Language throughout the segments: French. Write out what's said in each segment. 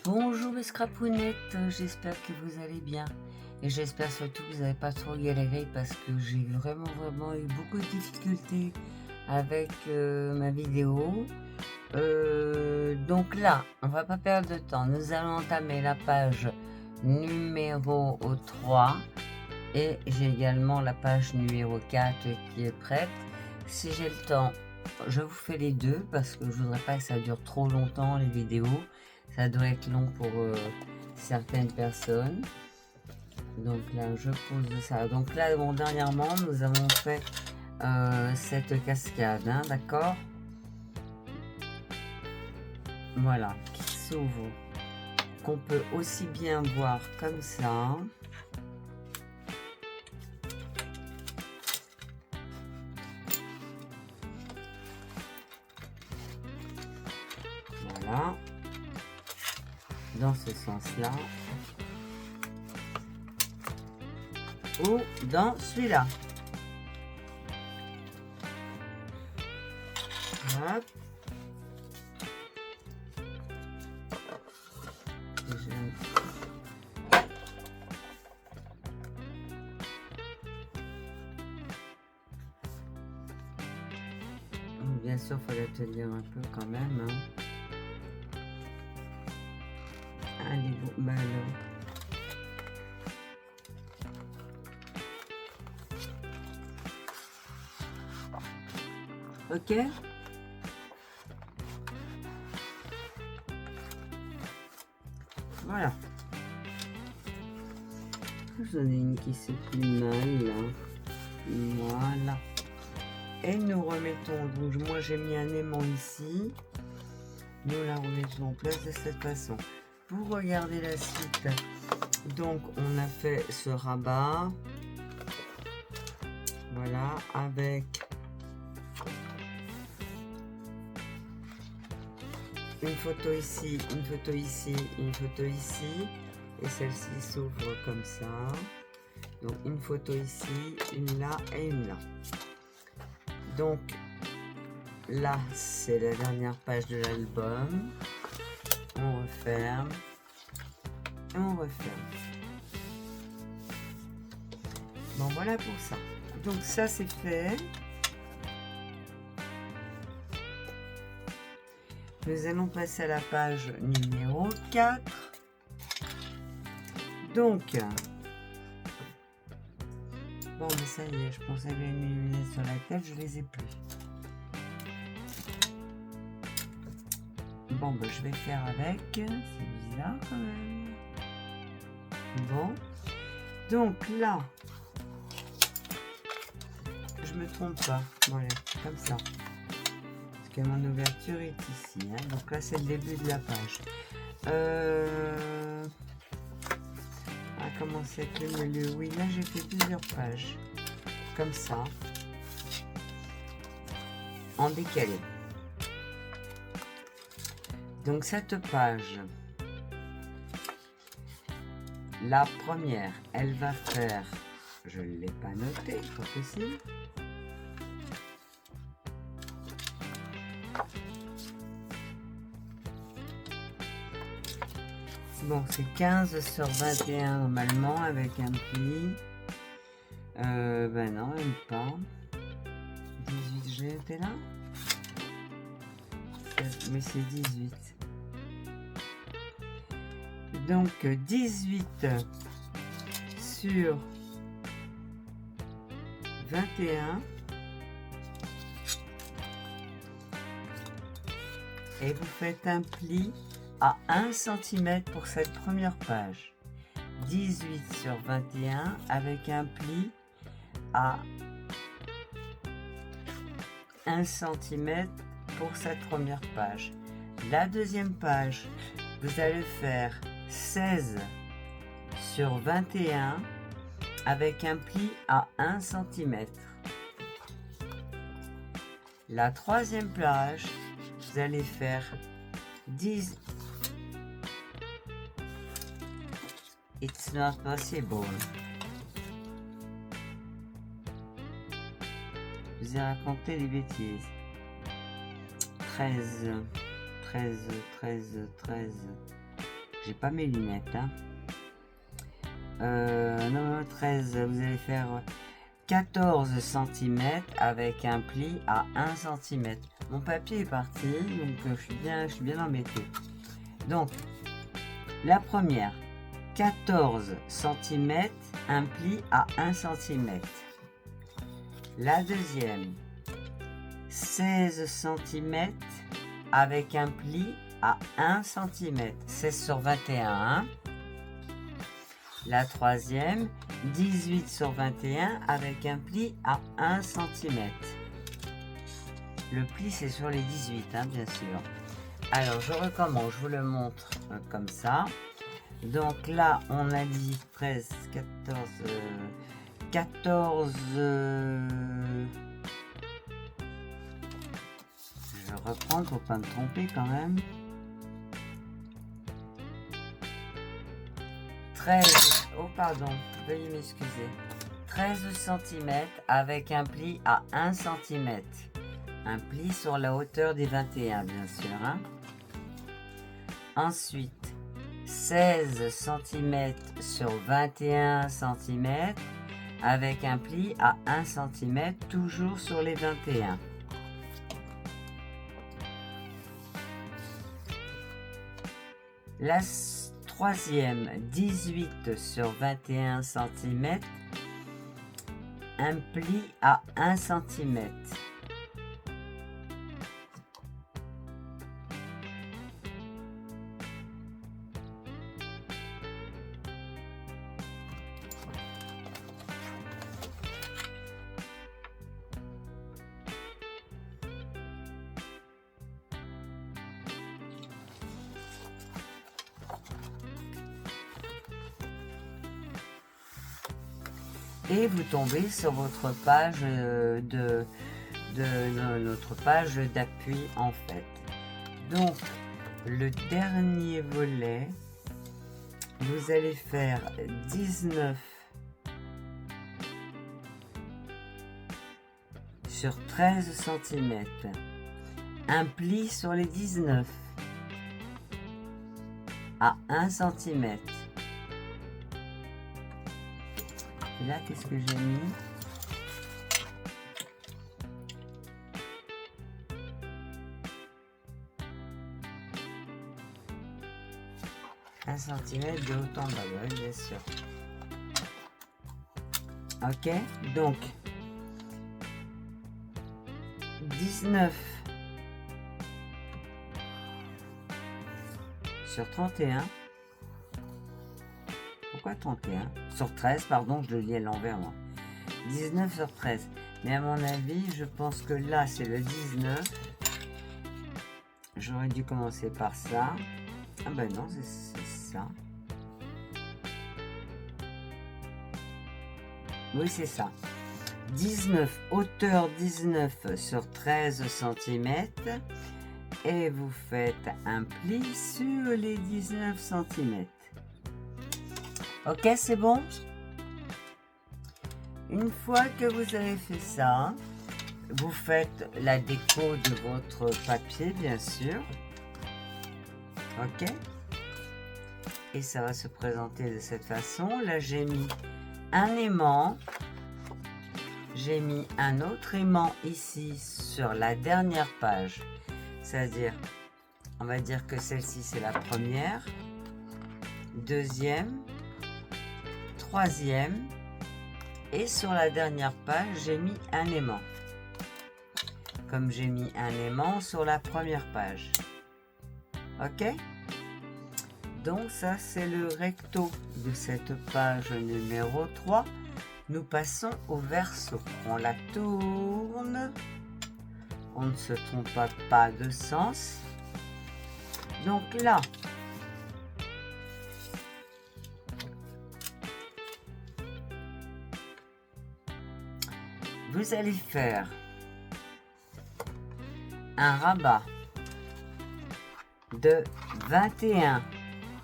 Bonjour mes scrapounettes, j'espère que vous allez bien et j'espère surtout que vous n'avez pas trop galéré parce que j'ai vraiment eu beaucoup de difficultés avec ma vidéo. Donc là, on va pas perdre de temps, nous allons entamer la page numéro 3 et j'ai également la page numéro 4 qui est prête. Si j'ai le temps, je vous fais les deux parce que je voudrais pas que ça dure trop longtemps les vidéos. Ça doit être long pour certaines personnes. Donc là, je pose ça. Donc là, bon, dernièrement, nous avons fait cette cascade, hein, d'accord? Voilà, qui s'ouvre. Qu'on peut aussi bien voir comme ça. Voilà. Dans ce sens-là. Ou dans celui-là. Hop. Bien sûr, il faut la tenir un peu quand même. Hein. Allez, bon, bah alors. Ok. Voilà. J'en ai une qui s'est plus mal là. Voilà. Et nous remettons, donc moi j'ai mis un aimant ici. Nous la remettons en place de cette façon. Pour regarder la suite, donc on a fait ce rabat. Voilà, avec une photo ici, une photo ici, une photo ici. Et celle-ci s'ouvre comme ça. Donc une photo ici, une là et une là. Donc là, c'est la dernière page de l'album. On referme. Et on referme. Bon, voilà pour ça. Donc ça, c'est fait. Nous allons passer à la page numéro 4. Donc, bon, mais ça y est, je pensais que j'avais mis les lunettes sur la tête, je les ai plus. Bon, ben, je vais faire avec. C'est bizarre quand même. Bon. Donc là, je me trompe pas. Voilà, comme ça. Parce que mon ouverture est ici. Hein. Donc là, c'est le début de la page. À commencer avec le milieu. Oui, là, j'ai fait plusieurs pages. Comme ça. En décalé. Donc cette page, la première, elle va faire, je ne l'ai pas noté, pas possible. Bon, c'est 15 sur 21 normalement avec un pli. Ben non, même pas. 18, j'ai été là. Mais c'est 18. Donc 18 sur 21 et vous faites un pli à 1 cm pour cette première page. 18 sur 21 avec un pli à 1 cm pour cette première page. La deuxième page, vous allez faire 16 sur 21 avec un pli à 1 cm. La troisième page, vous allez faire 10. It's not possible. Je vous ai raconté des bêtises. 13. J'ai pas mes lunettes. Hein. Non, 13, vous allez faire 14 cm avec un pli à 1 cm. Mon papier est parti, donc je suis bien embêté. Donc, la première, 14 cm, un pli à 1 cm. La deuxième, 16 cm avec un pli à 1 cm. 16 sur 21. Hein. La troisième, 18 sur 21 avec un pli à 1 cm. Le pli, c'est sur les 18, hein, bien sûr. Alors, je recommence, je vous le montre comme ça. Donc là, on a dit 13, 14... Je vais reprendre pour pas me tromper quand même. 13, oh pardon, veuillez m'excuser. 13 cm avec un pli à 1 cm. Un pli sur la hauteur des 21, bien sûr. Hein. Ensuite, 16 cm sur 21 cm avec un pli à 1 cm, toujours sur les 21. La troisième, 18 sur 21 cm, un pli à 1 cm. Et vous tombez sur votre page de notre page d'appui en fait. Donc le dernier volet, vous allez faire 19 sur 13 cm, un pli sur les 19 à 1 cm. Et là, qu'est-ce que j'ai mis? Un centimètre de haut en bas, oui, bien sûr. Ok, donc 19 sur 31. Pourquoi 31? Sur 13, pardon, je le lis à l'envers, moi. 19 sur 13. Mais à mon avis, je pense que là, c'est le 19. J'aurais dû commencer par ça. Ah ben non, c'est ça. Oui, c'est ça. 19, hauteur 19 sur 13 cm. Et vous faites un pli sur les 19 cm. Ok, c'est bon? Une fois que vous avez fait ça, vous faites la déco de votre papier, bien sûr. Ok? Et ça va se présenter de cette façon. Là, j'ai mis un aimant. J'ai mis un autre aimant ici sur la dernière page. C'est-à-dire, on va dire que celle-ci, c'est la première. Deuxième. Troisième, et sur la dernière page j'ai mis un aimant, comme j'ai mis un aimant sur la première page. Ok, donc ça c'est le recto de cette page numéro 3. Nous passons au verso, on la tourne, on ne se trompe pas de sens. Donc là, vous allez faire un rabat de 21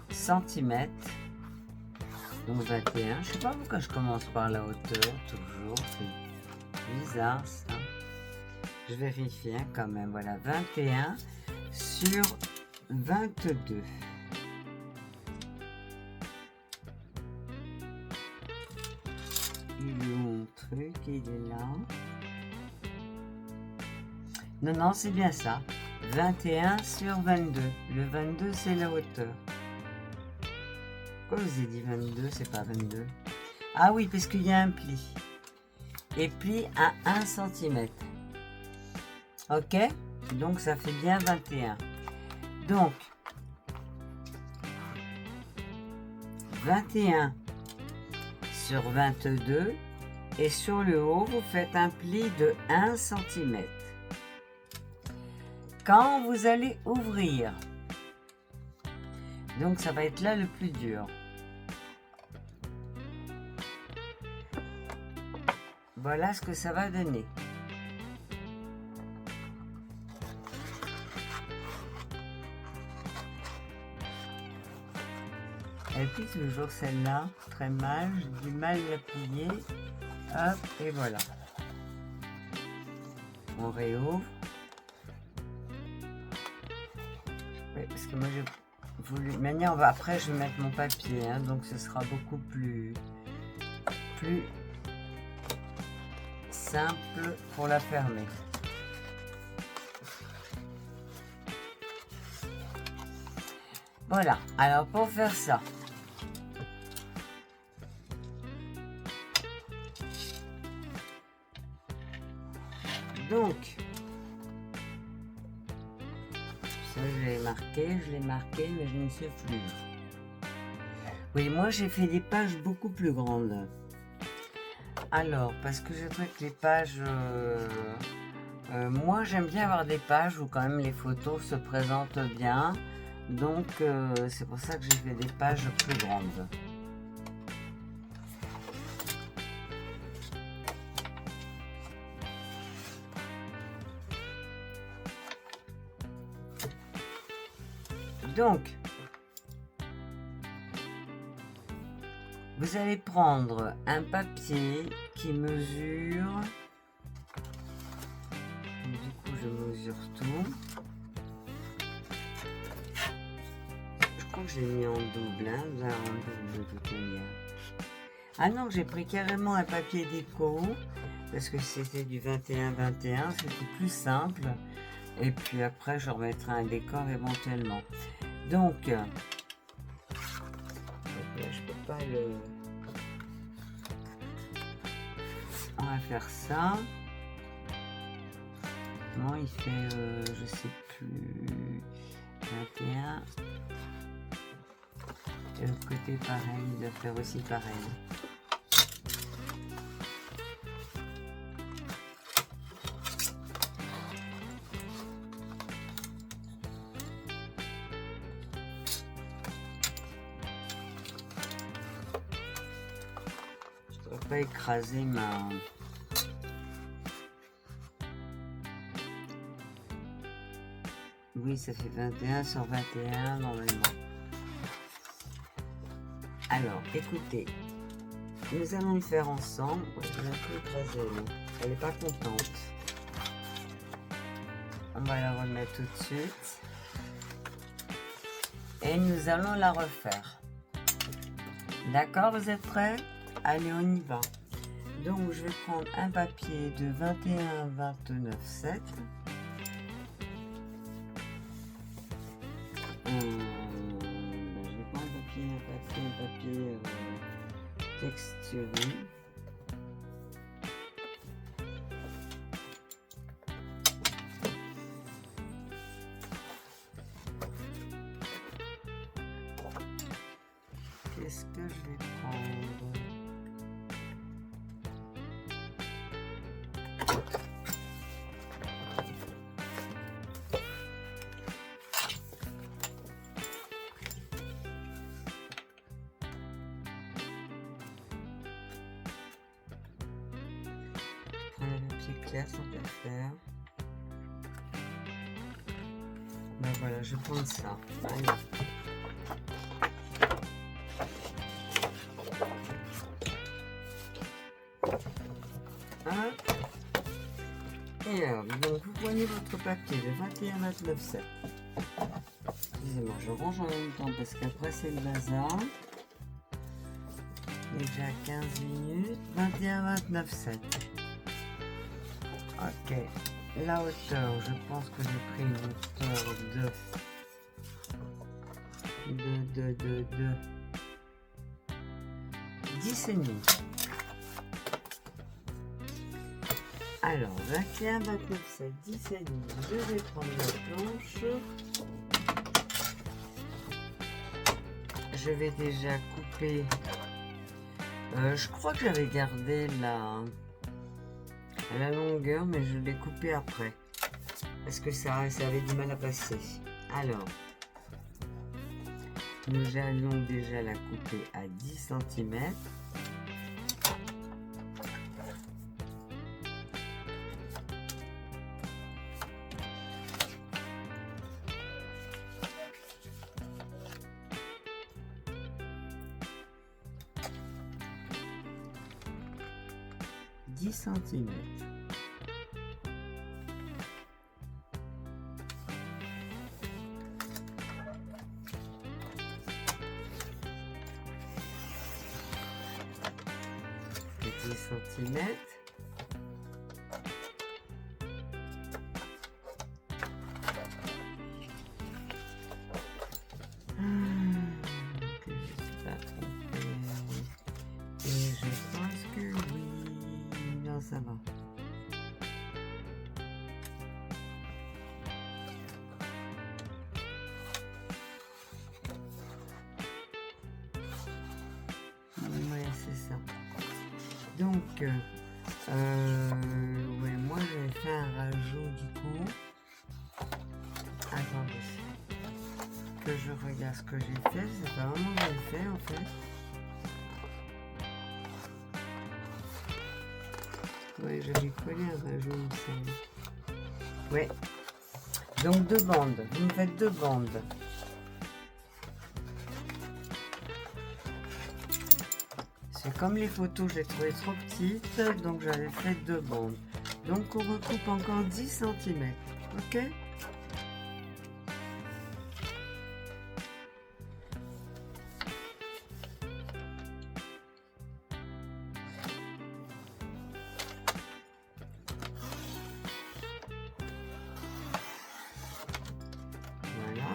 cm. Donc 21, je sais pas pourquoi je commence par la hauteur, toujours, c'est bizarre ça. Je vérifie hein, quand même, voilà, 21 sur 22. truc, il est là. Non, non, c'est bien ça. 21 sur 22. Le 22, c'est la hauteur. Pourquoi vous avez dit 22, c'est pas 22? Ah oui, parce qu'il y a un pli. Et pli à 1 cm. Ok? Donc, ça fait bien 21. Donc, 21 sur 22. Et sur le haut, vous faites un pli de 1 cm. Quand vous allez ouvrir, donc ça va être là le plus dur. Voilà ce que ça va donner. Et puis toujours celle-là, très mal, j'ai du mal à la plier. Hop, et voilà. On réouvre. Oui, parce que moi j'ai voulu... Maintenant, après je vais mettre mon papier, hein, donc ce sera beaucoup plus simple pour la fermer. Voilà, alors pour faire ça, donc, ça je l'ai marqué, mais je ne sais plus. Oui, moi j'ai fait des pages beaucoup plus grandes. Alors, parce que je trouve que les pages... moi j'aime bien avoir des pages où quand même les photos se présentent bien. Donc c'est pour ça que j'ai fait des pages plus grandes. Donc, vous allez prendre un papier qui mesure, du coup je mesure tout, je crois que j'ai mis en double, hein, en double de toute manière. Ah non, j'ai pris carrément un papier déco, parce que c'était du 21-21, c'était plus simple, et puis après je remettrai un décor éventuellement. Donc, là, je peux pas le... On va faire ça. Non, il fait, je sais plus, 21. Et l'autre côté, pareil, il doit faire aussi pareil. Je ne dois pas écraser ma... Oui, ça fait 21 sur 21 normalement. Alors, écoutez, nous allons le faire ensemble. Ouais, je vais un peu écraser, elle n'est pas contente. On va la remettre tout de suite. Et nous allons la refaire. D'accord, vous êtes prêts? Allez, on y va. Donc, je vais prendre un papier de 21-29-7. Je vais prendre un papier texturé. Qu'est-ce que je vais prendre? Clair sans qu'à faire. Ben voilà, je vais prendre ça. Allez. Et alors, donc vous prenez votre papier de 21-29-7. Excusez-moi, je range en même temps parce qu'après c'est le bazar. Déjà 15 minutes. 21, 29, 7. Ok. La hauteur, je pense que j'ai pris une hauteur de 10 et demi. Alors, 21, 29, 7, 10 et demi. Je vais prendre la planche. Je vais déjà couper. Je crois que j'avais gardé la longueur, mais je l'ai coupé après. Parce que ça avait du mal à passer. Alors, nous allons déjà la couper à 10 cm. Centimètres. Que je suis pas trompée. Et je pense que oui. Non, ça va. Ouais, c'est ça. Donc, ouais, moi j'ai fait un rajout du coup. Attendez. Que je regarde ce que j'ai fait. C'est pas vraiment bien fait en fait. Ouais, j'avais collé un rajout, il me semble. Ouais. Donc 2 bandes. Vous me faites 2 bandes. C'est comme les photos, je les trouvais trop petites, donc j'avais fait 2 bandes. Donc on recoupe encore 10 cm. Ok? Voilà.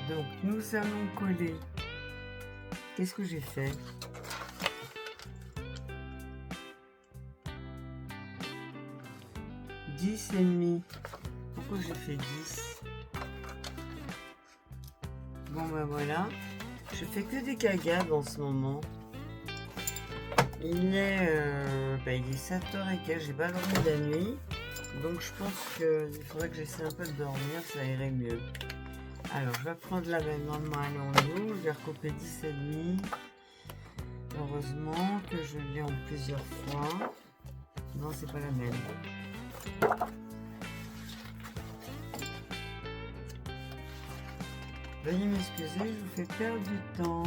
Donc nous allons coller. Qu'est-ce que j'ai fait? Et demi. Pourquoi j'ai fait 10? Bon ben voilà. Je fais que des cagades en ce moment. Il est 7h15, j'ai pas dormi la nuit. Donc je pense qu'il faudrait que j'essaie un peu de dormir, ça irait mieux. Alors je vais prendre la même main à l'endoux, je vais recouper 10 et demi. Heureusement que je l'ai en plusieurs fois. Non, c'est pas la même. Veuillez m'excuser, je vous fais perdre du temps.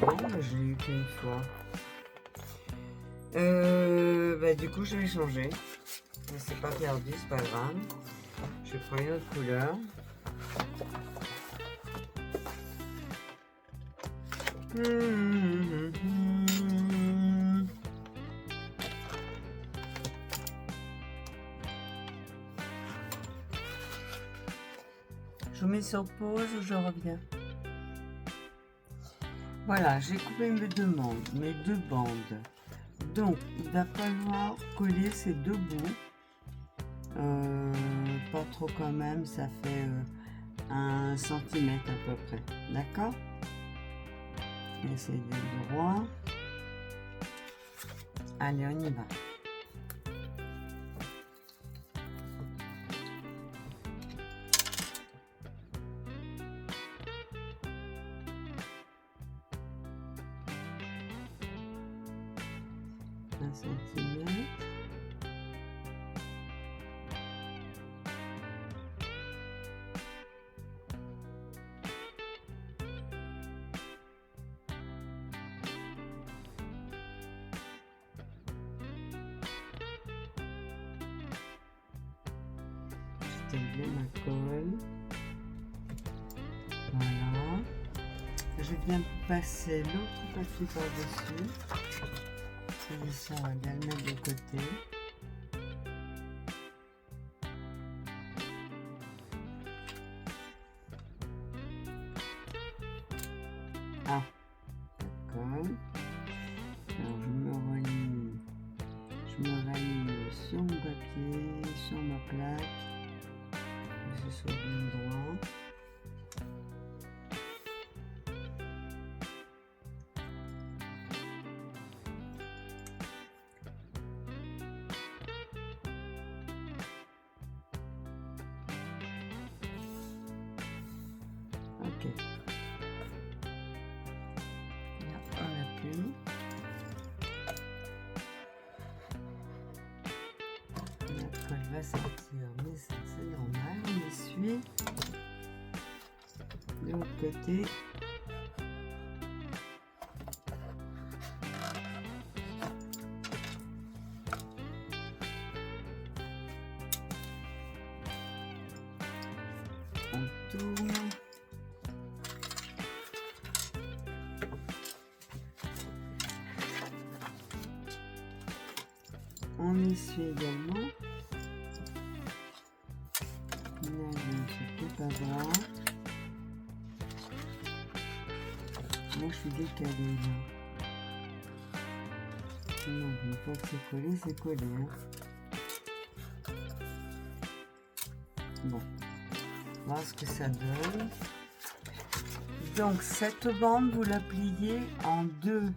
Bon, je l'ai eu qu'une fois. Du coup, je vais changer. C'est pas perdu, c'est pas grave. Je prends une autre couleur. Je vous mets sur pause, je reviens. Voilà, j'ai coupé mes 2 bandes, Donc, il va falloir coller ces 2 bouts. Pas trop quand même, ça fait 1 cm à peu près. D'accord? Essayez d'être droit. Allez, on y va. Centimètre. j'installe bien ma colle. Voilà. Je viens passer l'autre papier par-dessus. Celui-ci, on va bien le mettre de côté. Ah, d'accord. Alors je me raligne sur mon papier, sur ma plaque, que ce soit bien droit. Ok. Là, on appuie. La colle va sortir, mais ça c'est normal. On essuie. De l'autre côté. On tourne. On essuie également. Là, je ne suis plus pas droit. Moi, je suis décalée là. Non, une fois que c'est collé, c'est collé. Hein. Bon, on va voir ce que ça donne. Donc, cette bande, vous la pliez en deux.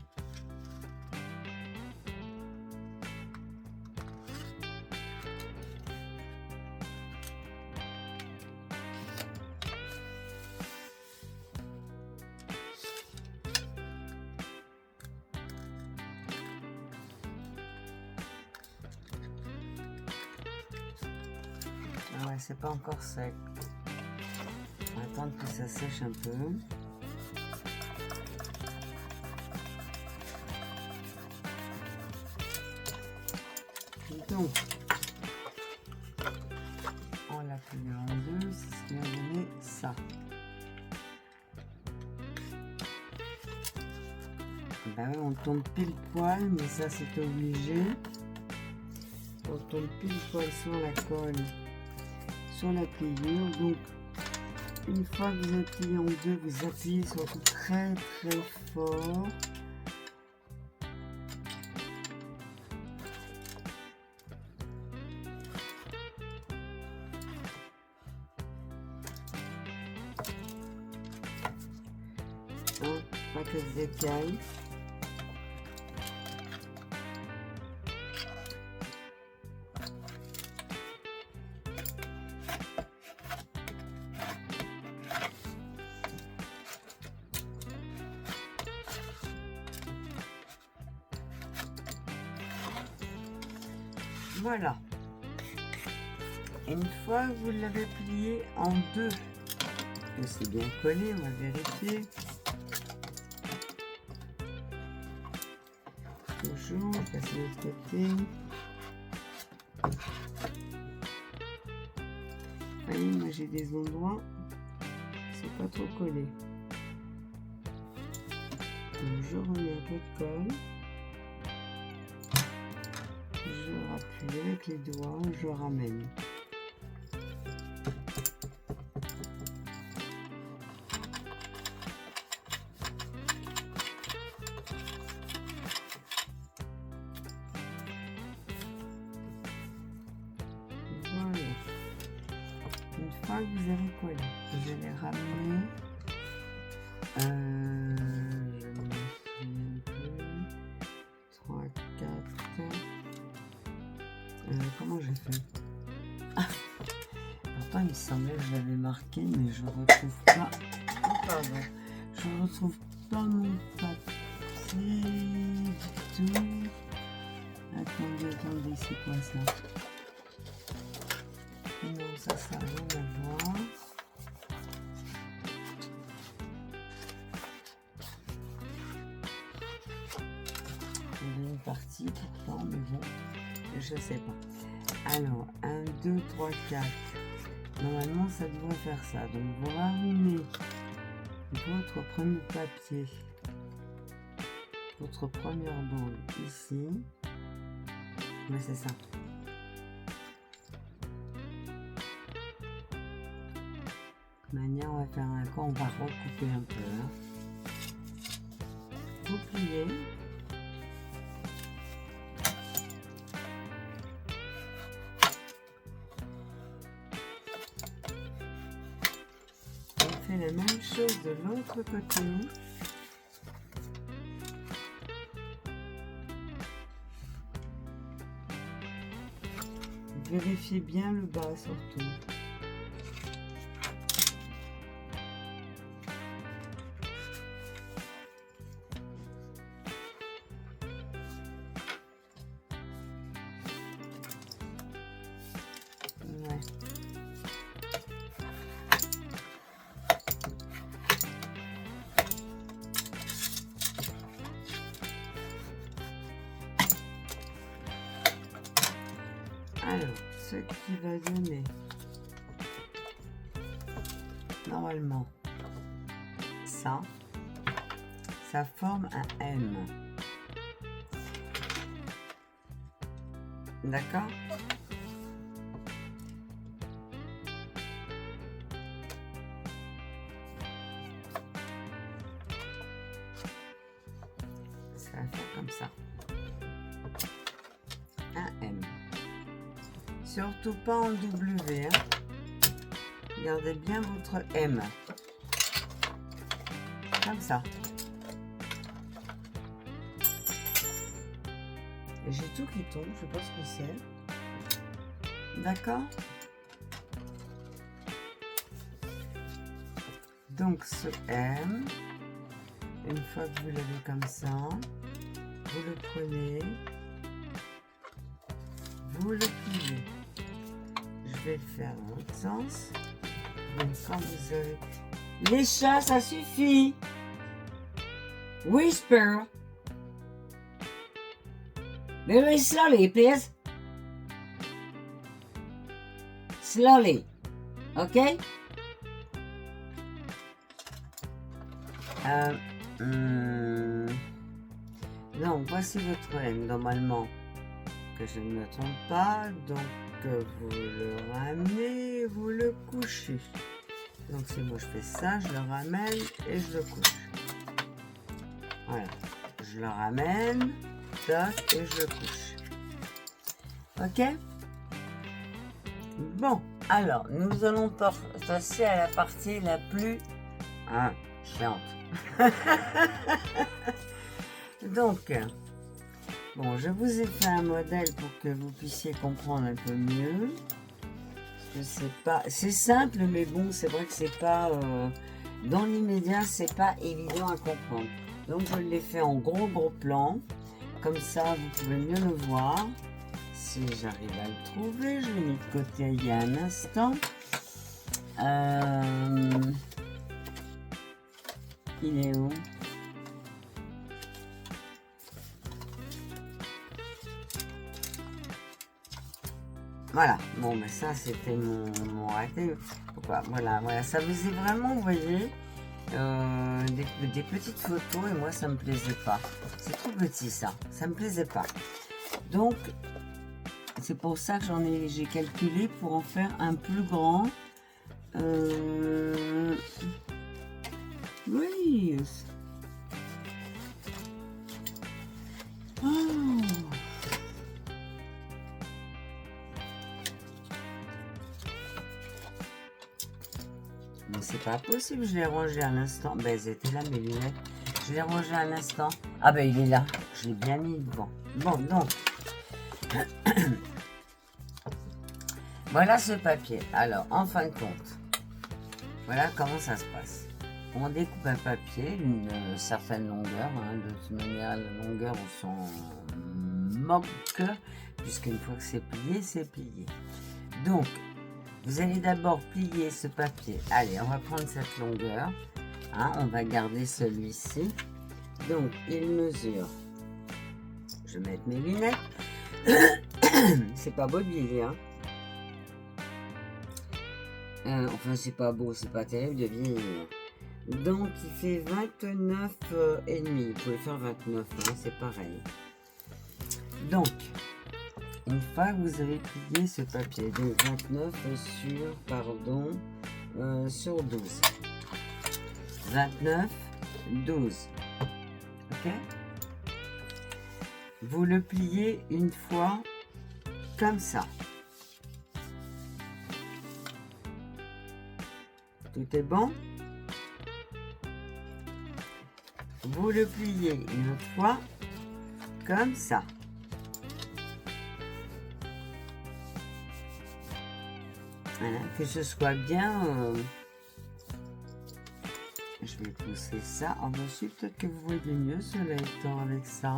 Ah ouais, c'est pas encore sec. On va attendre que ça sèche un peu. Donc, on l'a plié en deux, c'est ce qui m'a donné ça. Ben oui, on tombe pile poil, mais ça c'est obligé. On tombe pile poil sur la colle, sur la pliure. Donc, une fois que vous avez plié en deux, vous appuyez surtout très très fort. Hein, pas que se décaille. Voilà. Une fois que vous l'avez plié en deux, que c'est bien collé, on va vérifier. Toujours, je passe de l'autre côté. Vous voyez, moi j'ai des endroits, c'est pas trop collé. Donc je remets un peu de colle. Je rappuie avec les doigts, je ramène. Voilà. Une fois que vous avez collé, vous allez ramener. Je me souviens plus. 3, 4. Comment j'ai fait? Pourtant il me semblait que je l'avais marqué, mais je retrouve pas. Oh, pardon. Je retrouve pas mon papier du tout. Attendez, c'est quoi ça? Non, ça n'a rien à voir. Il y a une partie pourtant, mais bon, je sais pas. Alors, 1, 2, 3, 4. Normalement, ça devrait faire ça. Donc, vous ramenez votre premier papier, votre première bande ici. Mais c'est ça. De manière, on va faire un coin, on va recouper un peu. Hein. Vous pliez. On fait la même chose de l'autre côté. Vérifiez bien le bas surtout. Ouais. Alors, ce qui va donner normalement ça forme un M. D'accord? Ça va faire comme ça. Un M. Surtout pas en W. Hein. Gardez bien votre M. Comme ça. Et j'ai tout qui tombe, je sais pas ce que c'est. D'accord? Donc ce M, une fois que vous l'avez comme ça, vous le prenez, vous le pliez. Je vais le faire dans l'autre sens. Donc quand vous avez... Les chats, ça suffit. Whisper. Very slowly, please. Slowly. Okay? Donc, voici votre M, normalement, que je ne me trompe pas. Donc, vous le ramenez, vous le couchez. Donc, si moi je fais ça, je le ramène et je le couche. Voilà. Je le ramène, tac, et je le couche. Ok? Bon, alors, nous allons passer à la partie la plus chiante. Donc, bon, je vous ai fait un modèle pour que vous puissiez comprendre un peu mieux. C'est simple, mais bon, c'est vrai que c'est pas dans l'immédiat, c'est pas évident à comprendre. Donc, je l'ai fait en gros plan, comme ça, vous pouvez mieux le voir. Si j'arrive à le trouver, je l'ai mis de côté il y a un instant. Il est où? Voilà, bon, mais ça, c'était mon raté. Voilà, ça faisait vraiment, vous voyez, des petites photos, et moi, ça me plaisait pas. C'est trop petit, ça me plaisait pas. Donc, c'est pour ça que j'ai calculé pour en faire un plus grand. Oui. Oh. Mais c'est pas possible, je l'ai rangé à l'instant. Ben, elles étaient là, mes lunettes. Je l'ai rangé à l'instant. Ah ben, il est là. Je l'ai bien mis devant. Bon, donc. Voilà ce papier. Alors, en fin de compte, voilà comment ça se passe. On découpe un papier d'une certaine longueur. Hein, de toute manière, la longueur, on s'en moque, puisqu'une fois que c'est plié, c'est plié. Donc, vous allez d'abord plier ce papier. Allez, on va prendre cette longueur. Hein, on va garder celui-ci. Donc, il mesure. Je vais mettre mes lunettes. C'est pas beau de lire, hein. Enfin, c'est pas beau, c'est pas terrible de vieillir. Donc, il fait 29 et demi. Vous pouvez faire 29, hein, c'est pareil. Donc, une fois que vous avez plié ce papier, donc 29 sur 12. 29, 12. Ok? Vous le pliez une fois comme ça. Tout est bon? Vous le pliez une fois comme ça. Voilà, que ce soit bien. Je vais pousser ça. Ensuite, peut-être que vous voyez mieux cela étant avec ça.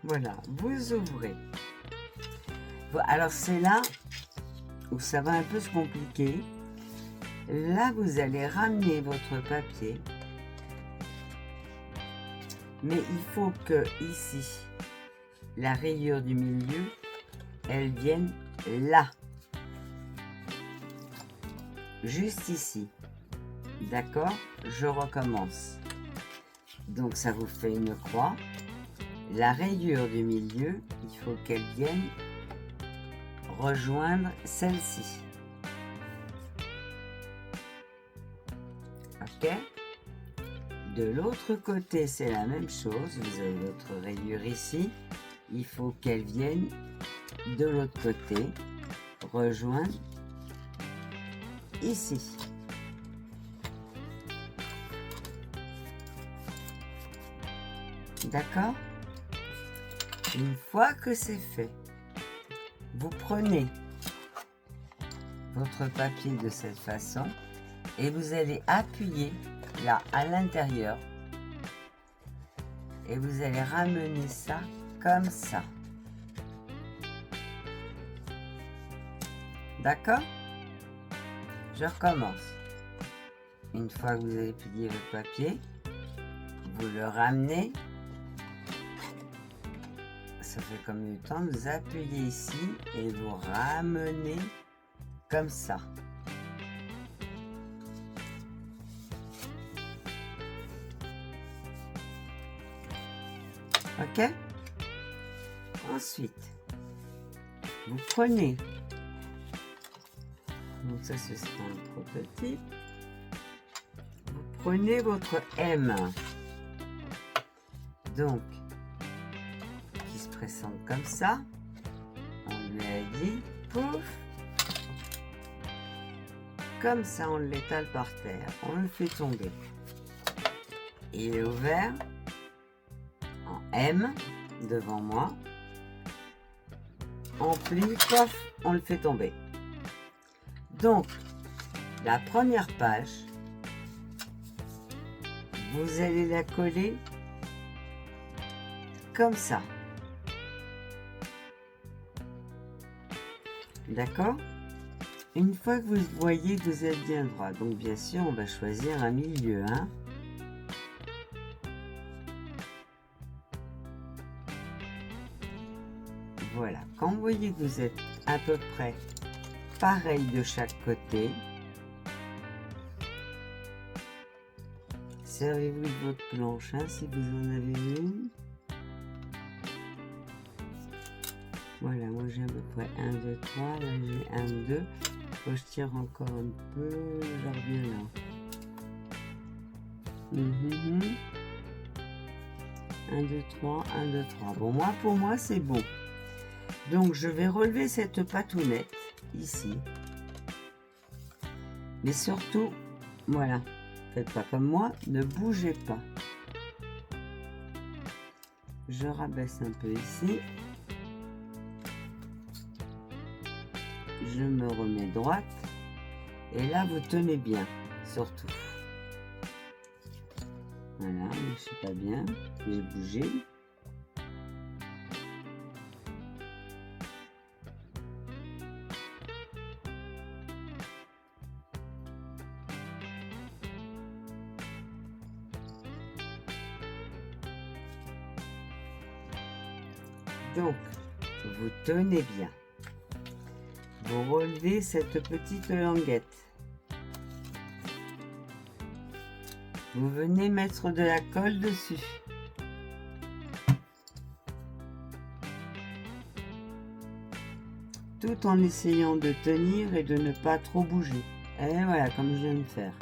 Voilà, vous ouvrez. Alors c'est là où ça va un peu se compliquer. Là, vous allez ramener votre papier. Mais il faut que ici, la rayure du milieu, elle vienne là. Juste ici. D'accord? Je recommence. Donc ça vous fait une croix. La rayure du milieu, il faut qu'elle vienne rejoindre celle-ci. Ok? De l'autre côté, c'est la même chose. Vous avez votre rayure ici. Il faut qu'elle vienne de l'autre côté rejoindre ici. D'accord? Une fois que c'est fait, vous prenez votre papier de cette façon et vous allez appuyer là à l'intérieur et vous allez ramener ça comme ça. D'accord? Je recommence. Une fois que vous avez plié votre papier, vous le ramenez. Ça fait combien de temps? Vous appuyez ici et vous ramenez comme ça. Ok? Ensuite, vous prenez, donc ça ce sera un prototype, vous prenez votre M, donc qui se présente comme ça, on lui a dit pouf, comme ça on l'étale par terre, on le fait tomber, il est ouvert en M devant moi, on plie, pof, on le fait tomber. Donc, la première page, vous allez la coller comme ça. D'accord? Une fois que vous voyez que vous êtes bien droit, donc bien sûr, on va choisir un milieu, hein. Voilà, quand vous voyez que vous êtes à peu près pareil de chaque côté, servez-vous de votre planche, hein, si vous en avez une. Voilà, moi j'ai à peu près 1, 2, 3, là j'ai 1, 2. Faut que je tire encore un peu, je reviens là. 1, 2, 3, 1, 2, 3. Bon, moi, pour moi, c'est bon. Donc, je vais relever cette patounette ici. Mais surtout, voilà, faites pas comme moi, ne bougez pas. Je rabaisse un peu ici. Je me remets droite. Et là, vous tenez bien, surtout. Voilà, je suis pas bien, j'ai bougé. Donc, vous tenez bien. vous relevez cette petite languette. Vous venez mettre de la colle dessus. Tout en essayant de tenir et de ne pas trop bouger. Et voilà, comme je viens de faire.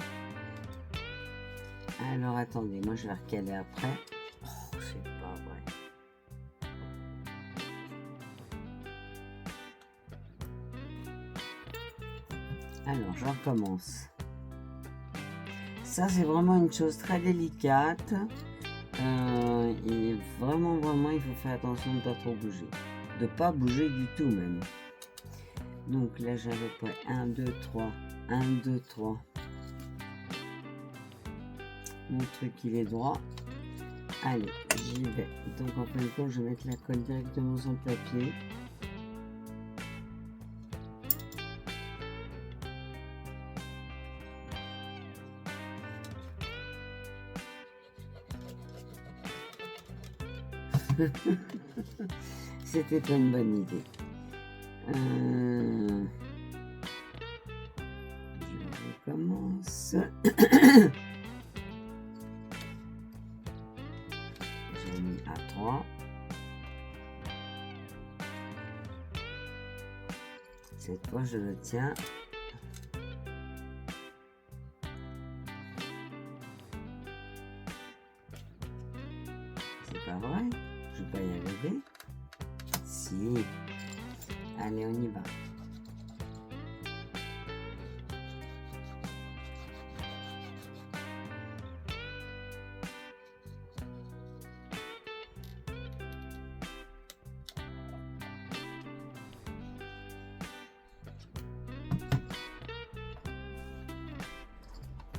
Alors attendez, moi je vais recaler après. Oh, c'est pas vrai. Alors, je recommence. Ça, c'est vraiment une chose très délicate. Et vraiment, il faut faire attention de ne pas trop bouger. De pas bouger du tout même. Donc là, j'ai à peu près 1, 2, 3. 1, 2, 3. Mon truc, il est droit. Allez, j'y vais. Donc, en fin de compte, je vais mettre la colle directement sur le papier. C'était pas une bonne idée. Je recommence. J'ai mis à 3. Cette fois, je le tiens. C'est pas vrai? Je vais pas y arriver. Si. Allez, on y va.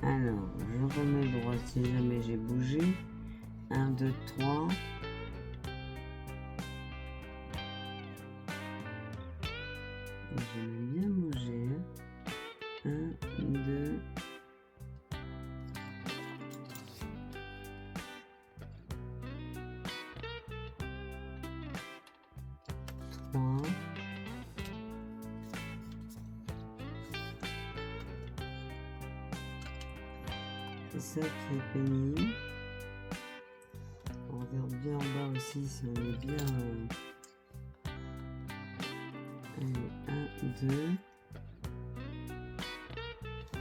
Alors, je remets droit si jamais j'ai bougé. 1, 2, 3. J'ai bien bougé. 1, 2. C'est ça qui est pénible. On regarde bien en bas aussi si on est bien. Allez, 1, 2.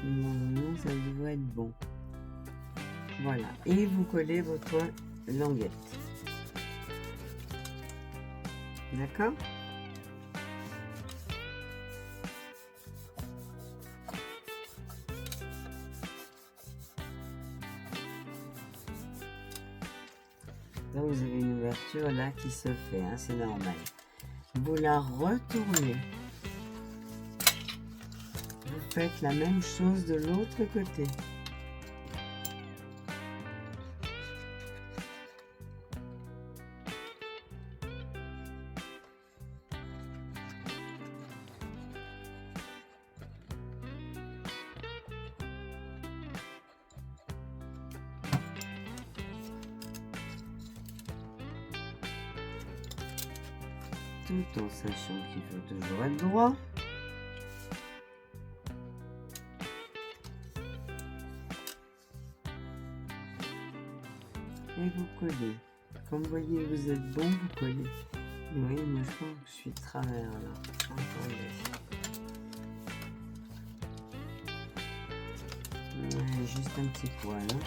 Normalement, ça doit être bon. Voilà. Et vous collez votre languette. D'accord ? Donc vous avez une ouverture là qui se fait, hein, c'est normal. Vous la retournez. Vous faites la même chose de l'autre côté. Tout en sachant qu'il faut toujours être droit. Et vous collez. Comme vous voyez, vous êtes bon, vous collez. Et vous voyez, moi je pense que je suis de travers là. Attendez. Ouais, juste un petit poil. Hein.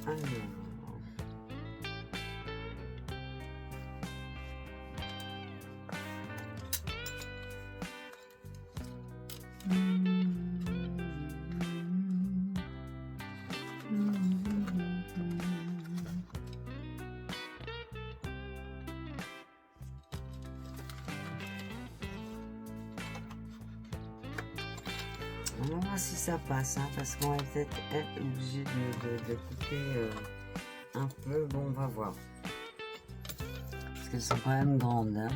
Alors. On va voir si ça passe, hein, parce qu'on va peut-être être obligé de couper un peu. Bon, on va voir. Parce qu'elles sont quand même grandes. Hein.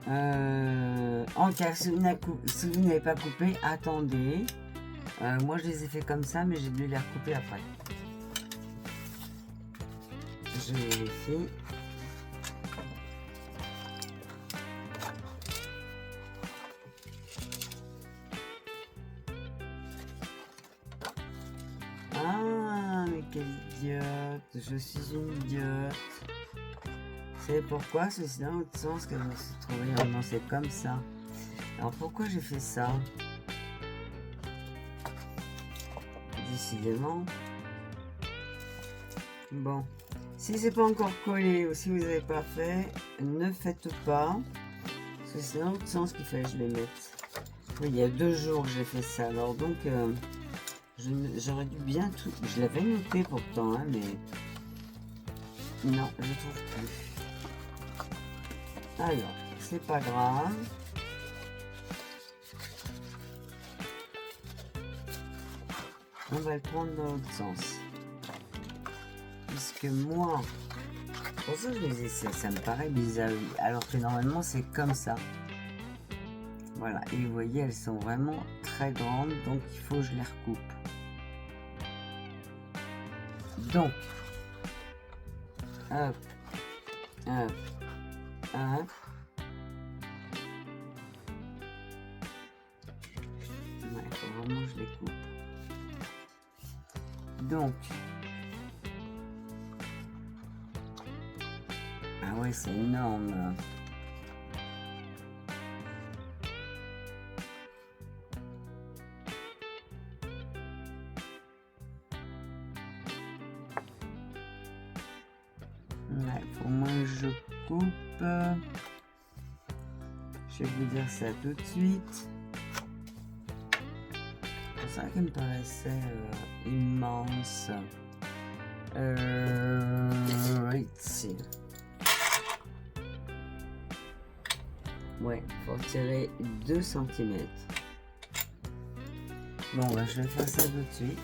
En cas, si vous n'avez pas coupé, attendez. Moi, je les ai fait comme ça, mais j'ai dû les recouper après. Je vérifie. Ah, mais quelle idiote! Je suis une idiote. C'est pourquoi ceci dans l'autre sens qu'elle va se trouver. Non, c'est comme ça. Alors pourquoi j'ai fait ça? Décidément. Bon. Si c'est pas encore collé ou si vous n'avez pas fait, ne faites pas. Parce que c'est dans l'autre sens qu'il fallait que je les mette. Oui, il y a 2 jours que j'ai fait ça. Alors donc, j'aurais dû bien tout... Je l'avais noté pourtant, hein, mais... Non, je ne trouve plus. Alors, c'est pas grave. On va le prendre dans l'autre sens. Puisque moi... Pour ça, je me disais, ça me paraît bizarre. Alors que normalement, c'est comme ça. Voilà. Et vous voyez, elles sont vraiment très grandes. Donc, il faut que je les recoupe. Donc, hop, hop, hop. Ouais, il faut vraiment que je les coupe. Donc, ah ouais, c'est énorme. Ouais, faut moins que je coupe. Je vais vous dire ça tout de suite. C'est ça qui me paraissait immense. Ici. Ouais, faut tirer 2 cm. Bon, bah, je vais faire ça tout de suite.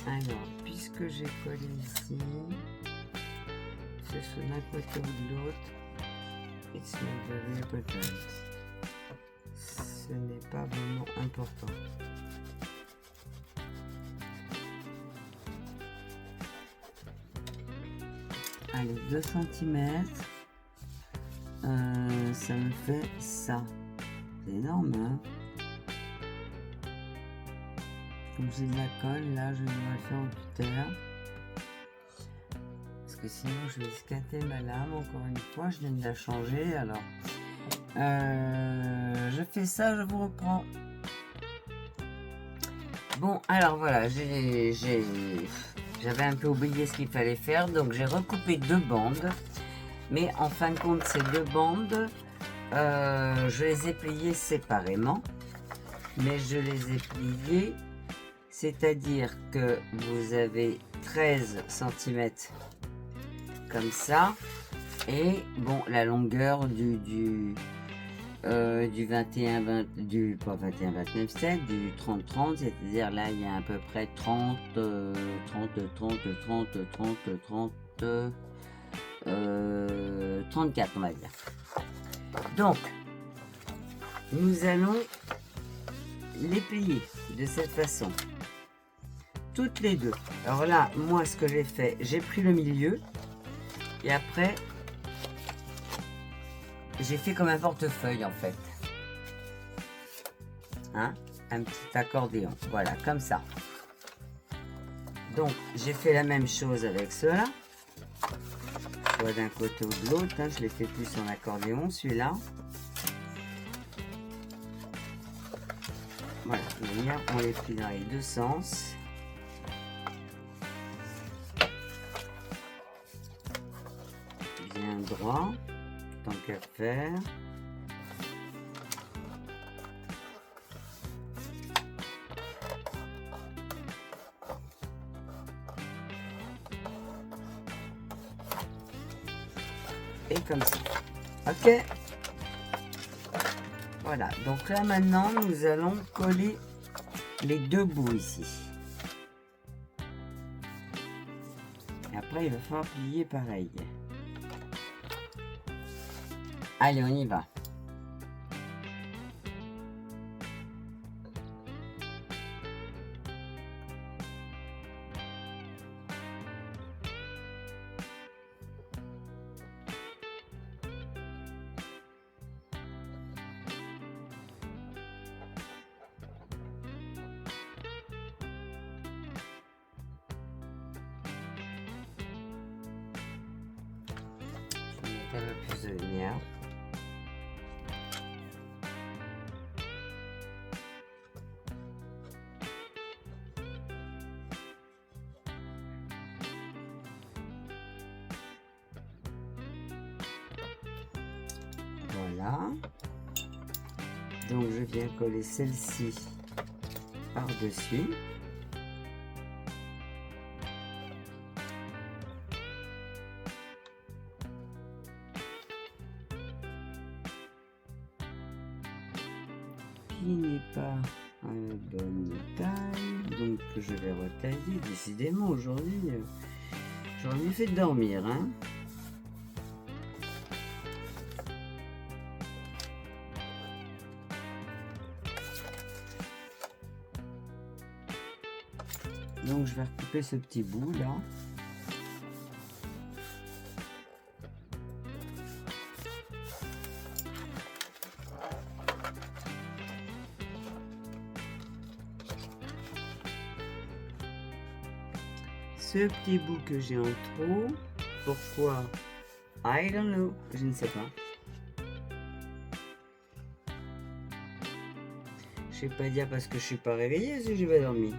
Alors, puisque j'ai collé ici, c'est sur d'un côté ou de l'autre. It's not very important. Ce n'est pas vraiment important. Allez, 2 cm. Ça me fait ça. C'est énorme, hein? Comme j'ai de la colle, là, je vais le faire en cutter. Parce que sinon, je vais scatter ma lame. Encore une fois, je viens de la changer. Alors, je fais ça, je vous reprends. Bon, alors voilà, j'avais un peu oublié ce qu'il fallait faire. Donc, j'ai recoupé 2 bandes. Mais en fin de compte, ces 2 bandes, je les ai pliées séparément. Mais je les ai pliées... C'est-à-dire que vous avez 13 cm comme ça. Et bon, la longueur du 29 7, du 30-30, c'est-à-dire là, il y a à peu près 30, 34, on va dire. Donc, nous allons les plier de cette façon. Toutes les 2. Alors là, moi, ce que j'ai fait, j'ai pris le milieu et après, j'ai fait comme un portefeuille en fait. Hein? Un petit accordéon. Voilà, comme ça. Donc, j'ai fait la même chose avec cela. Soit d'un côté ou de l'autre. Hein, je l'ai fait plus en accordéon, celui-là. Voilà, on les plie dans les 2 sens. Bien droit, tant qu'à faire. et comme ça. Ok. Voilà, donc là maintenant nous allons coller les deux bouts ici. Et après il va falloir plier pareil. Allez, on y va. Je vais mettre un peu plus de lumière. Voilà. Donc je viens coller celle-ci par-dessus. Qui n'est pas à la bonne taille, donc je vais retailler. Décidément aujourd'hui, j'aurais mieux fait de dormir, hein. Donc je vais recouper ce petit bout là. Ce petit bout que j'ai en trop, pourquoi? I don't know, je ne sais pas. Je sais pas dire parce que je suis pas réveillée si je vais dormir.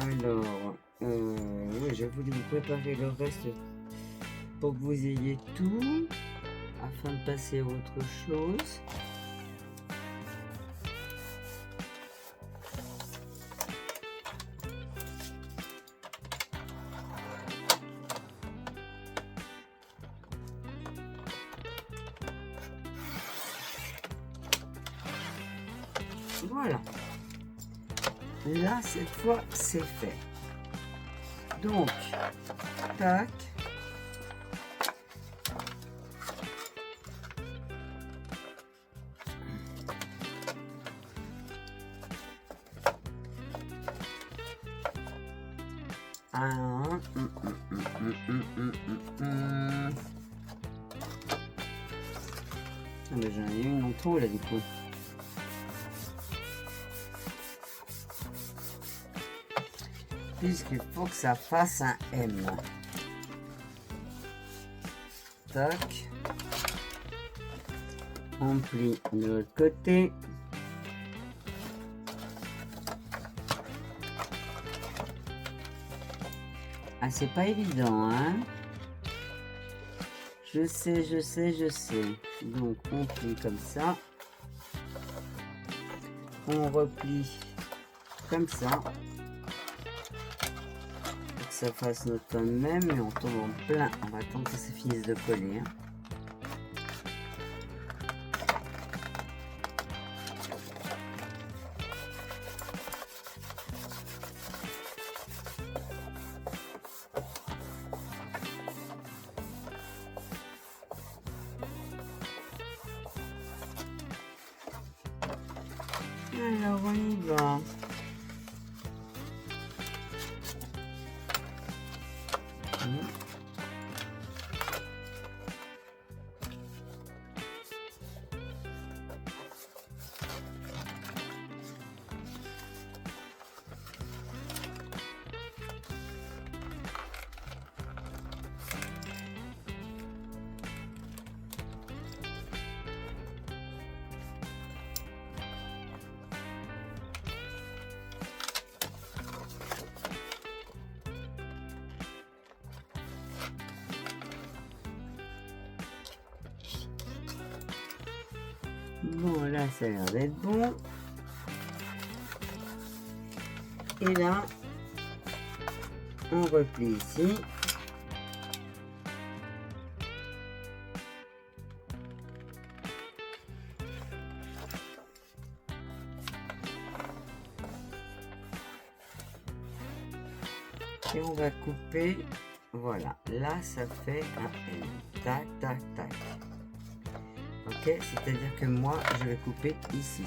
Alors, oui, j'ai voulu vous préparer le reste pour que vous ayez tout, afin de passer à autre chose. Voilà. Là, cette fois, c'est fait. Donc, tac. Ah, mais j'en ai une en trop là du coup. Puisqu'il faut que ça fasse un M. Tac. On plie de l'autre côté. Ah, c'est pas évident, hein. Je sais. Donc, on plie comme ça. On replie comme ça. Pour que ça fasse notre même. Et on tombe en plein. On va attendre que ça finisse de coller. Hein. Alors on y va. Bon, là, ça a l'air d'être bon. Et là, on replie ici. Et on va couper, voilà, là ça fait un M, tac, tac, tac. Ok, c'est-à-dire que moi, je vais couper ici.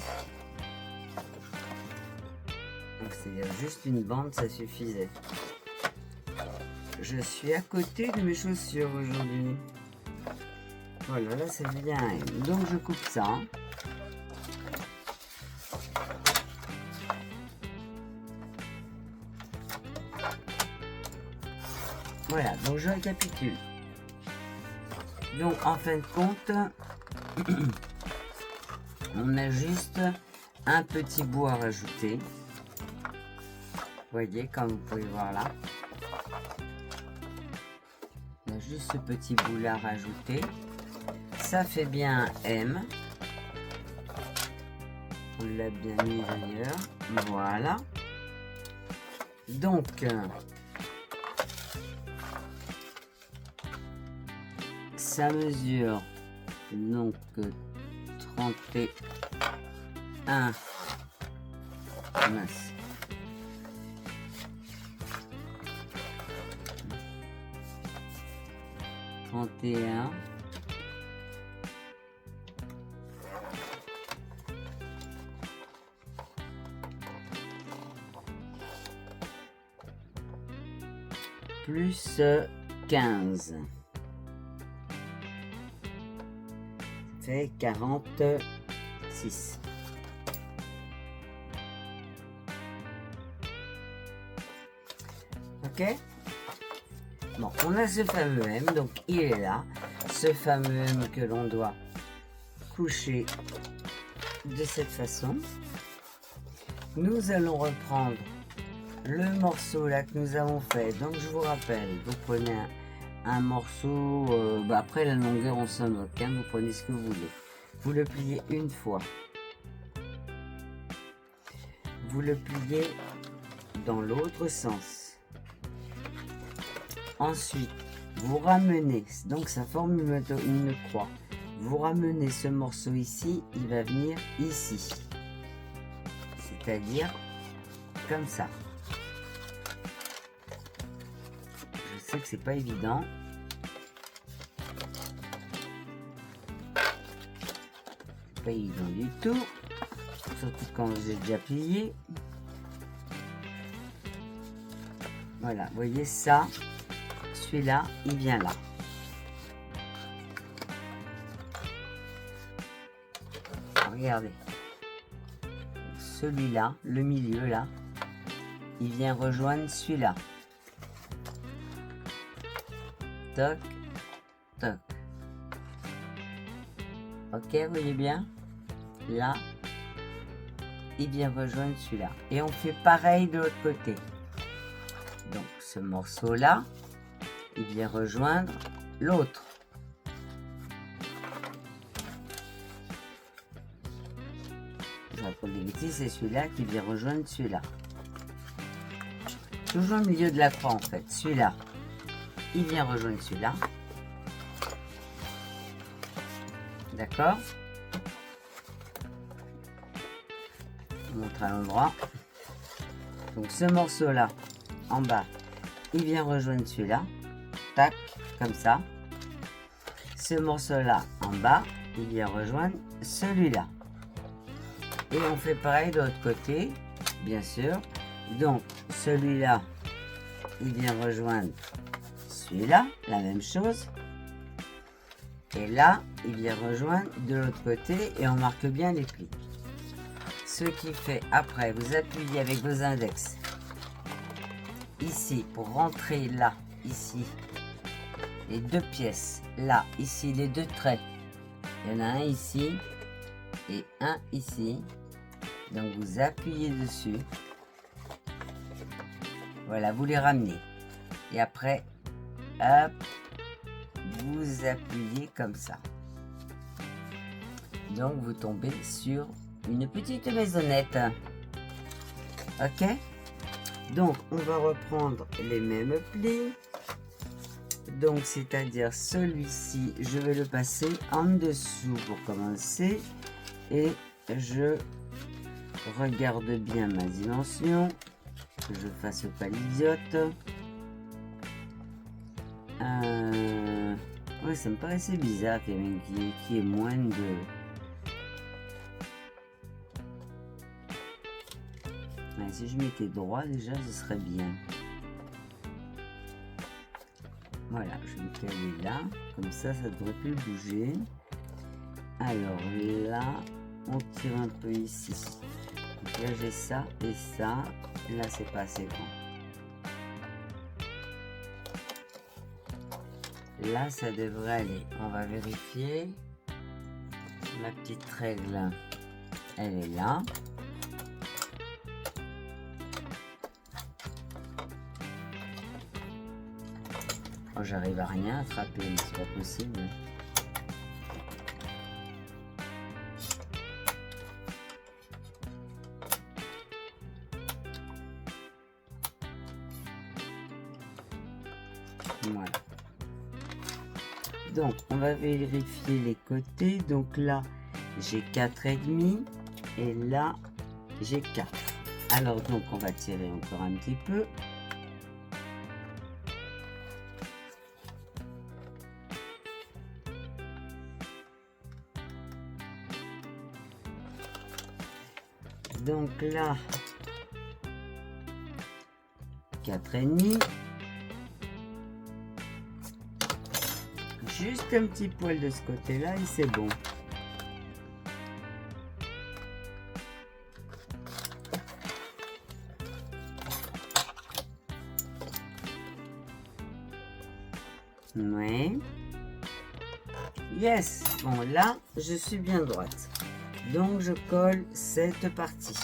Donc c'est-à-dire juste une bande, ça suffisait. Je suis à côté de mes chaussures aujourd'hui. Voilà, là ça fait bien un M. Donc je coupe ça. Voilà, donc je récapitule. Donc en fin de compte, on a juste un petit bout à rajouter. Vous voyez, comme vous pouvez voir là. On a juste ce petit bout là à rajouter. Ça fait bien un M. On l'a bien mis d'ailleurs. Voilà. Donc, ça mesure donc 31. Mince. 31. Plus 15. Ça fait 46. Ok? Bon, on a ce fameux M, donc il est là. Ce fameux M que l'on doit coucher de cette façon. Nous allons reprendre le morceau là que nous avons fait. Donc je vous rappelle, vous prenez un morceau, après la longueur on s'en moque, hein, vous prenez ce que vous voulez. Vous le pliez une fois. Vous le pliez dans l'autre sens. Ensuite, vous ramenez, donc ça forme une croix. Vous ramenez ce morceau ici, il va venir ici. C'est-à-dire comme ça. Je sais que c'est pas évident. Pas évident du tout. Surtout quand vous êtes déjà plié. Voilà, vous voyez ça. Celui-là, il vient là. Regardez. Celui-là, le milieu là, il vient rejoindre celui-là. Toc, toc. Ok, vous voyez bien? Là, il vient rejoindre celui-là. Et on fait pareil de l'autre côté. Donc, ce morceau-là, il vient rejoindre l'autre. Je raconte des bêtises, c'est celui-là qui vient rejoindre celui-là. Toujours au milieu de la croix en fait. Celui-là, il vient rejoindre celui-là. D'accord? Je vous montre à l'endroit. Donc ce morceau-là, en bas, il vient rejoindre celui-là. Tac, comme ça. Ce morceau-là, en bas, il vient rejoindre celui-là. Et on fait pareil de l'autre côté, bien sûr. Donc, celui-là, il vient rejoindre celui-là, la même chose. Et là, il vient rejoindre de l'autre côté et on marque bien les plis. Ce qui fait, après, vous appuyez avec vos index ici pour rentrer là, ici, les deux pièces, là, ici, les deux traits. Il y en a un ici et un ici. Donc vous appuyez dessus. Voilà, vous les ramenez. Et après, hop, vous appuyez comme ça. Donc vous tombez sur une petite maisonnette. Ok? Donc on va reprendre les mêmes plis. Donc c'est-à-dire celui-ci, je vais le passer en dessous pour commencer. Et je regarde bien ma dimension. Que je fasse pas l'idiote. ouais, ça me paraissait bizarre qu'il y ait moins de... Ouais, si je mettais droit déjà, ce serait bien. Voilà, je vais me caler là. Comme ça, ça devrait plus bouger. Alors là, on tire un peu ici. Donc là, j'ai ça et ça. Et là, c'est pas assez grand. Là, ça devrait aller. On va vérifier. Ma petite règle, elle est là. Oh, j'arrive à rien attraper, mais c'est pas possible. Voilà. Donc, on va vérifier les côtés. Donc là, j'ai 4,5 et là, j'ai 4. Alors, donc, on va tirer encore un petit peu. Donc là, 4,5. Juste un petit poil de ce côté-là et c'est bon. Ouais. Yes. Bon, là, je suis bien droite. Donc, je colle cette partie.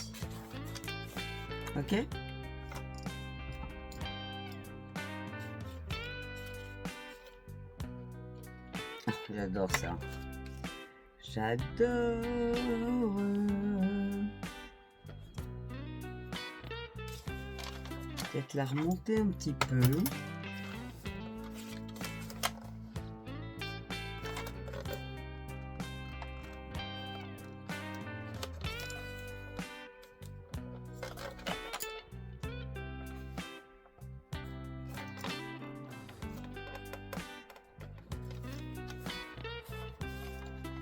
Ok? Ah, j'adore ça. J'adore. Peut-être la remonter un petit peu.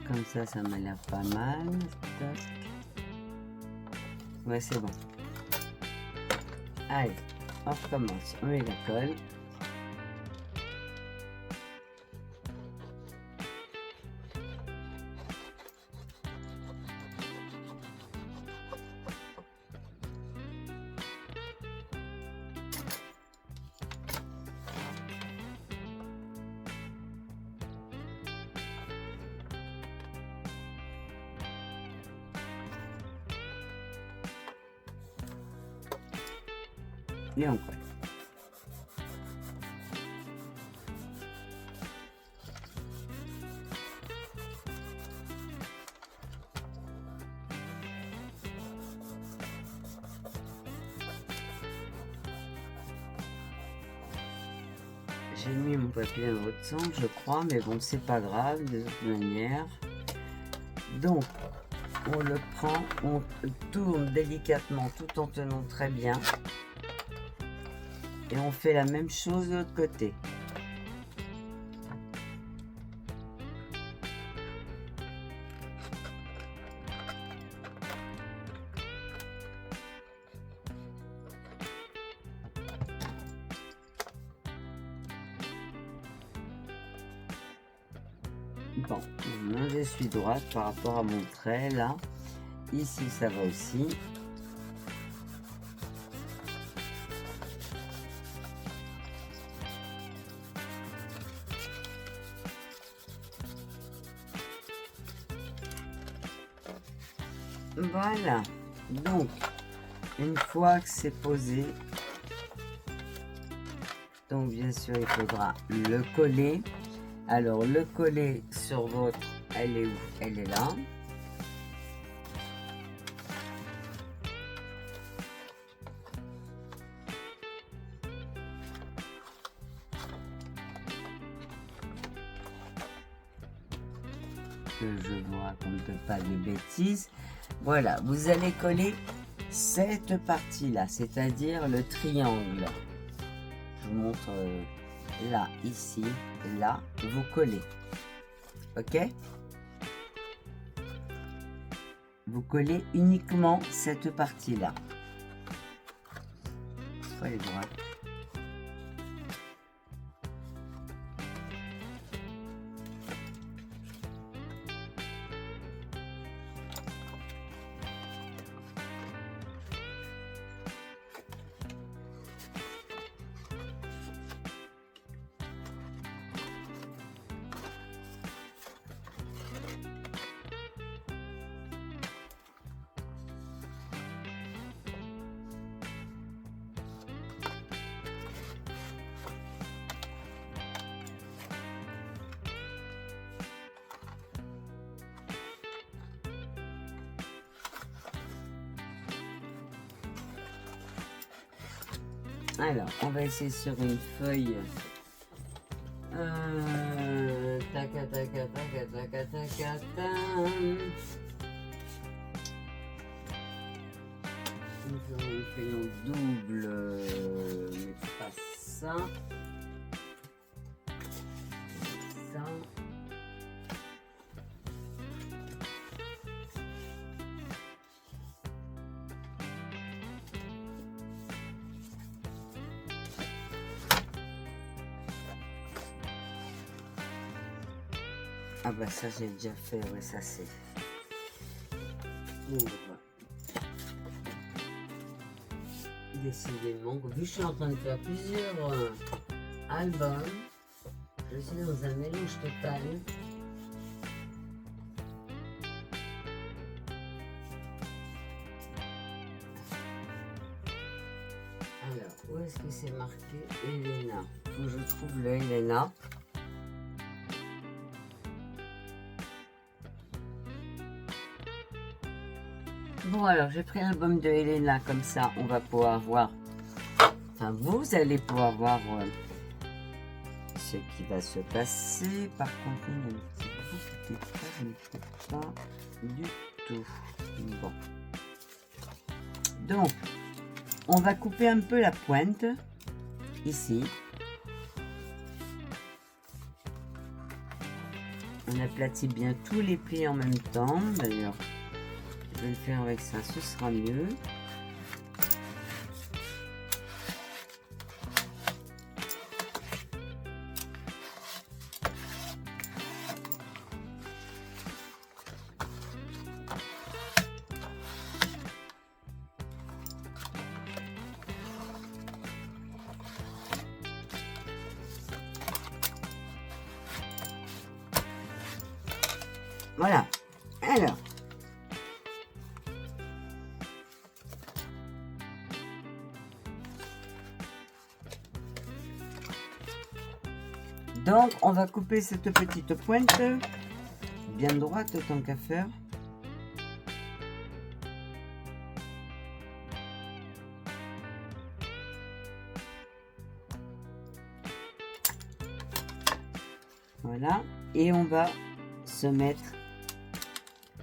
Comme ça m'a l'air pas mal. Tac. Ouais, c'est bon. Allez, on recommence. On met la colle. Et on colle. J'ai mis mon papier dans votre sens, je crois, mais bon, c'est pas grave de toute manière. Donc, on le prend, on tourne délicatement tout en tenant très bien. Et on fait la même chose de l'autre côté. Bon, je suis droite par rapport à mon trait là. Ici, ça va aussi. Voilà, donc une fois que c'est posé, donc bien sûr il faudra le coller. Alors le coller sur votre, elle est où? Elle est là. Que je vous raconte pas de bêtises. Voilà, vous allez coller cette partie là, c'est-à-dire le triangle. Je vous montre là, ici, là, vous collez. Ok? Vous collez uniquement cette partie-là. Pas les droites. Alors, on va essayer sur une feuille. Taca, taca, taca, taca, taca, ta. Nous avons une feuille en double, mais pas ça. Ça. Ah bah ça j'ai déjà fait, ouais ça c'est pour décidément, vu que je suis en train de faire plusieurs albums, je suis dans un mélange total. Alors, où est-ce que c'est marqué Elena? Faut que je trouve le Elena. Bon alors j'ai pris l'album de Elena, comme ça on va pouvoir voir, enfin vous allez pouvoir voir ce qui va se passer. Par contre il y a un petit bout qui n'était pas du tout. Bon. Donc on va couper un peu la pointe ici. On aplatit bien tous les plis en même temps. D'ailleurs je vais le faire avec ça, ce sera mieux. Voilà. Alors. Donc, on va couper cette petite pointe bien droite tant qu'à faire. Voilà. Et on va se mettre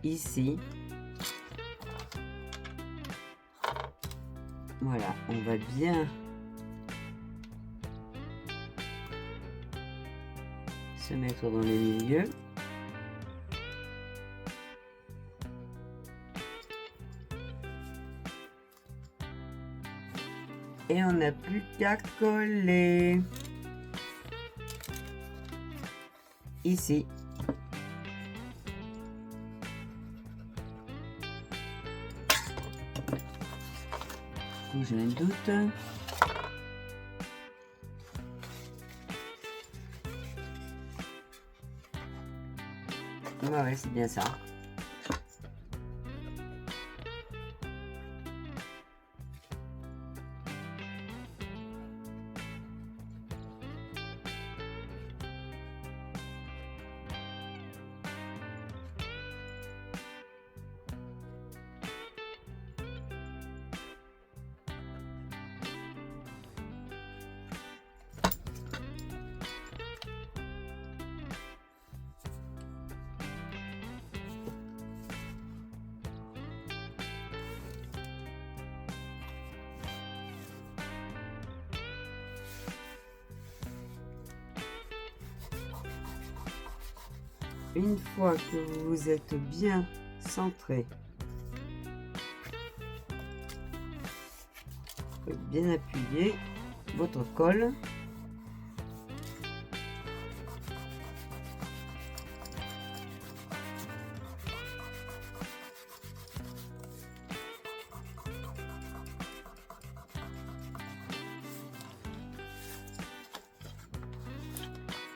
ici. Voilà, on va bien se mettre dans le milieu. Et on n'a plus qu'à coller ici. J'ai un doute. Ouais, c'est bien ça. Une fois que vous êtes bien centré, bien appuyé votre colle.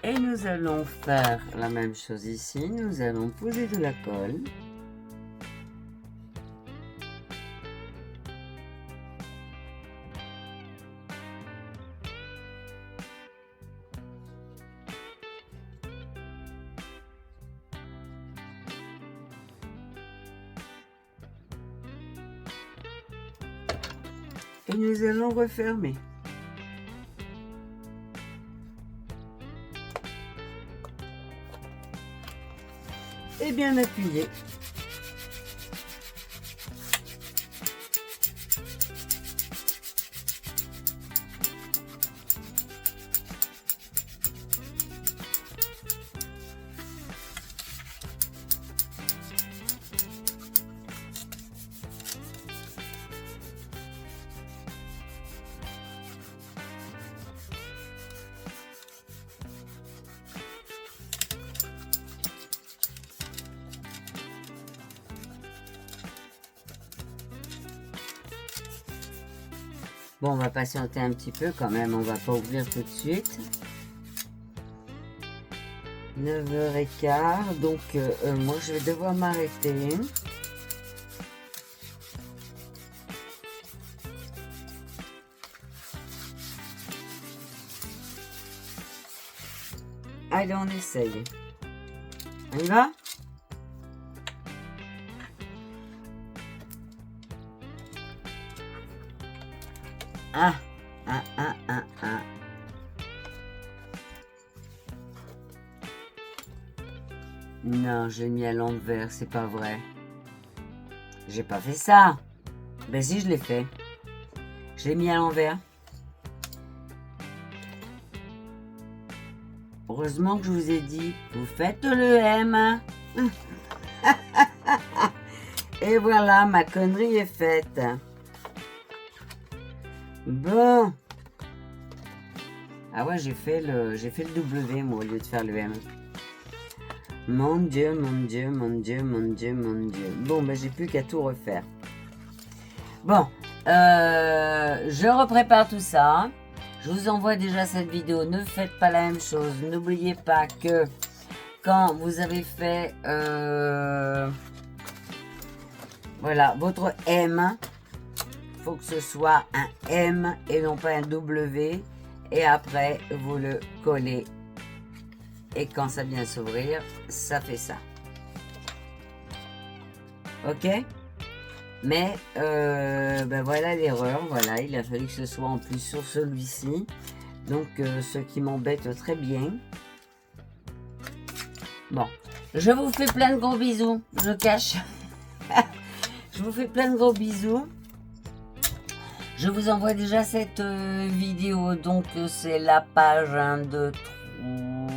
Et nous allons faire la même chose ici. Nous allons poser de la colle. Et nous allons refermer. Et bien appuyer. Bon, on va patienter un petit peu quand même, on va pas ouvrir tout de suite. 9h15, donc moi je vais devoir m'arrêter. Allez, on essaye. On y va ? Ah. Non, j'ai mis à l'envers, c'est pas vrai. J'ai pas fait ça. Ben si, je l'ai fait. Je l'ai mis à l'envers. Heureusement que je vous ai dit, vous faites le M. Et voilà, ma connerie est faite. Bon. Ah ouais, j'ai fait le W, moi, au lieu de faire le M. Mon Dieu, mon Dieu, mon Dieu, mon Dieu, mon Dieu. Bon, ben, j'ai plus qu'à tout refaire. Bon, je reprépare tout ça. Je vous envoie déjà cette vidéo. Ne faites pas la même chose. N'oubliez pas que quand vous avez fait voilà, votre M, il faut que ce soit un M et non pas un W. Et après, vous le collez. Et quand ça vient s'ouvrir, ça fait ça. Ok? Mais, ben voilà l'erreur. Voilà, il a fallu que ce soit en plus sur celui-ci. Donc, ce qui m'embête très bien. Bon, je vous fais plein de gros bisous. Je cache. Je vous fais plein de gros bisous. Je vous envoie déjà cette vidéo. Donc, c'est la page 1, 2,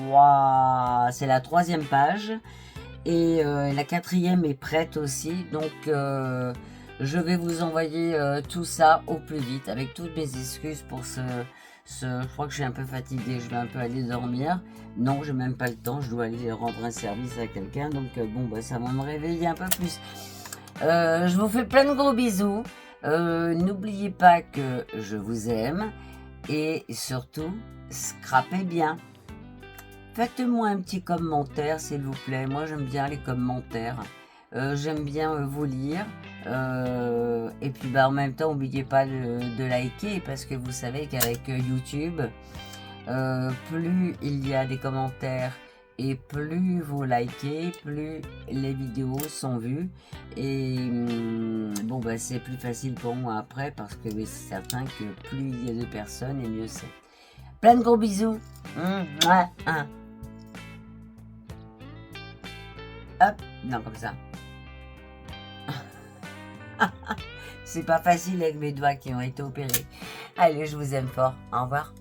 3. C'est la 3e page. Et la 4e est prête aussi. Donc, je vais vous envoyer tout ça au plus vite. Avec toutes mes excuses pour je crois que je suis un peu fatiguée. Je vais un peu aller dormir. Non, je n'ai même pas le temps. Je dois aller rendre un service à quelqu'un. Donc, bon, bah, ça va me réveiller un peu plus. Je vous fais plein de gros bisous. N'oubliez pas que je vous aime. Et surtout, scrapez bien. Faites-moi un petit commentaire, s'il vous plaît. Moi, j'aime bien les commentaires. J'aime bien vous lire. Et puis, bah, en même temps, n'oubliez pas de liker, parce que vous savez qu'avec YouTube, plus il y a des commentaires et plus vous likez, plus les vidéos sont vues. Et bon, bah, c'est plus facile pour moi après, parce que c'est certain que plus il y a de personnes, et mieux c'est. Plein de gros bisous. Hop, non, comme ça. C'est pas facile avec mes doigts qui ont été opérés. Allez, je vous aime fort. Au revoir.